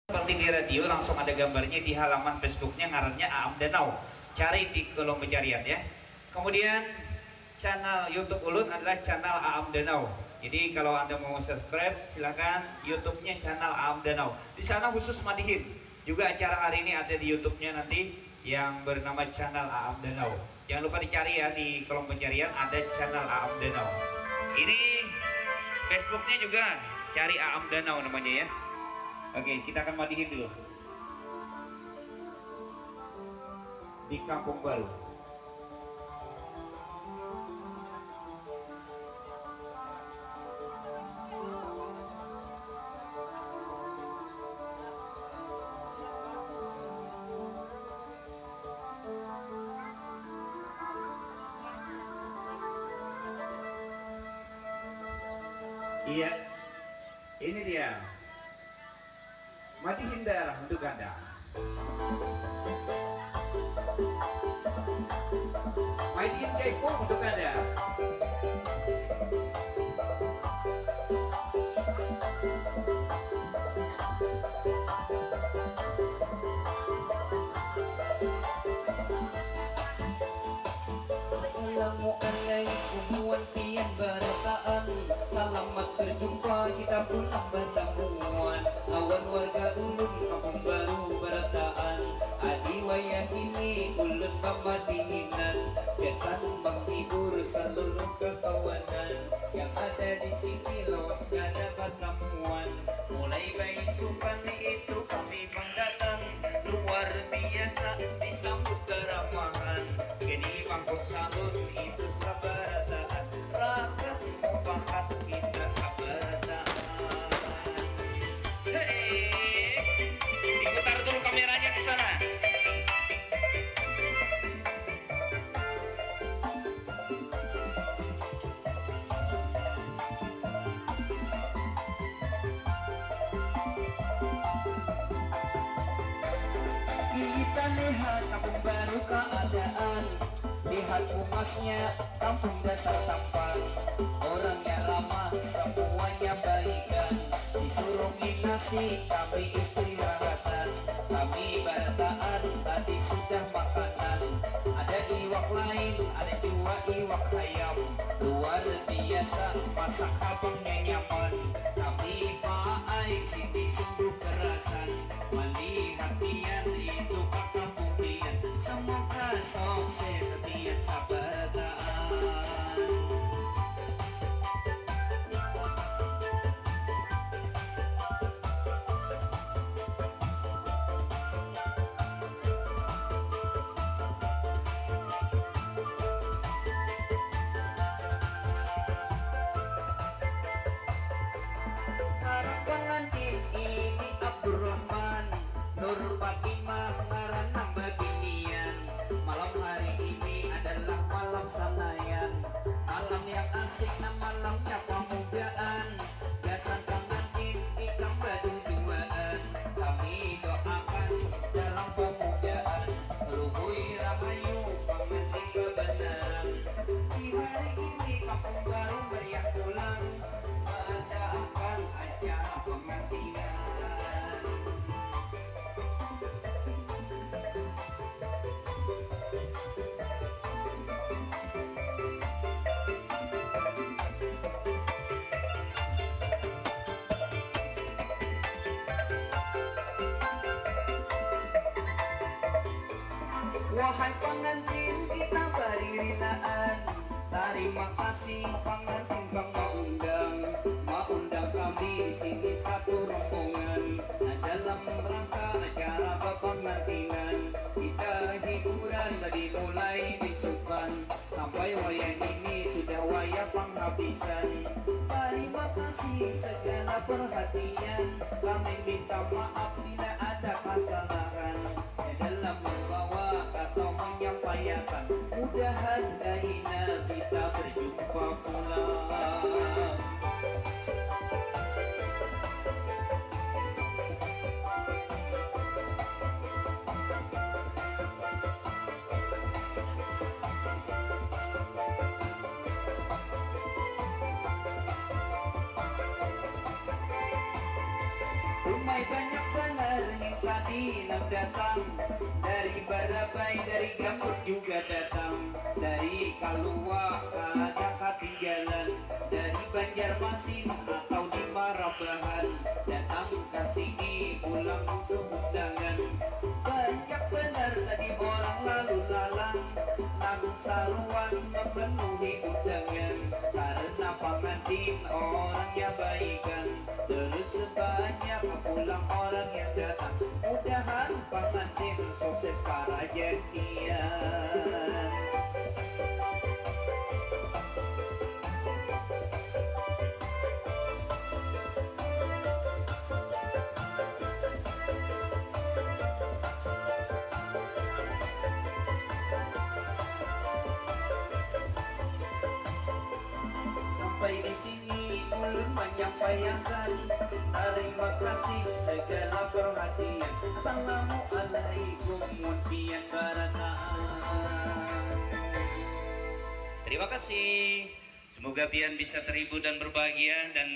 Seperti di radio langsung ada gambarnya di halaman Facebooknya, ngarannya Aam Danau. Cari di kolom pencarian ya. Kemudian channel YouTube Ulun adalah channel Aam Danau. Jadi kalau Anda mau subscribe silakan YouTube-nya channel Aam Danau. Di sana khusus Madihin. Juga acara hari ini ada di YouTube-nya nanti yang bernama channel Aam Danau. Jangan lupa dicari ya di kolom pencarian, ada channel Aam Danau. Ini Facebooknya juga cari Aam Danau namanya ya. Oke, kita akan madihin dulu di Kampung Baru. Iya, ini dia Madihin daerah untuk Anda. Madihin Jaipong untuk Anda. Assalamualaikum wantian barataan. Selamat berjumpa kita pulang bertemuan. Awan warga ulun Kampung Baru barataan. Adi wayah ini ulun pamadihinan. Kesan menghibur seluruh kekawanan yang ada di sini, lawas ada pertemuan. Mulai baisukan itu kami datang, luar biasa disambut keramahan. Kini pangkut salun itu sabarataan, rakyat mufakat kita sabarataan. Hei, diputar dulu kameranya di sana. Kita lihat Kampung Baru keadaan, lihat humasnya kampung dasar tampan. Orangnya ramah, semuanya baikan. Disuruh nasi kami istirahatan. Kami barataan tadi sudah makanan. Ada iwak lain, ada dua iwak ayam. Luar biasa masak abangnya nyaman. Kami paai sini sungguh kerasan. Mandi hatian itu kakak buktian. Semoga sukses setia sabarataan. Pengantin ini Abdurrahman, Nur Fatimah ngaranam beginian. Malam hari ini adalah malam sanayan, malam yang asik dan malamnya pemudaan. Gasan pengantin ikam badu duaan. Kami doakan sukses dalam pemudaan. Luhui rahayu pengantin kebenaran. Di hari ini Kampung Baru meriah pulang, mengadakan acara pengantinan. Wahai pengantin kita beririnaan, terima kasih pengantin bang maundang kami di sini satu rombongan. Dalam rangka acara pengantinan, kita hiburan tadi mulai disukan sampai wayang ini sudah wayang penghabisan. Terima kasih segala perhatian, kami minta maaf bila ada kesalahan dalam membawa atau menyampaikan. Mudahan dahina kita berjumpa pula. Rumai banyak banget yang datang, dari Barabai, dari Gambut juga datang, dari Kalua, Kalajaka tinggalan, dari Banjarmasin atau di Marabahan, datang ke sini pulang untuk undangan. Banyak benar tadi orang lalu lalang, namun saluan memenuhi undangan, karena pengantin orangnya baikan. Terus sebanyak pulang orang yang datang, mudahan pengantin sukses para jadian. Sampai di sini ulun menyampaikan terima kasih segala perhatian. Assalamualaikum warahmatullahi wabarakatuh. Terima kasih. Semoga pian bisa terhibur dan berbahagia dan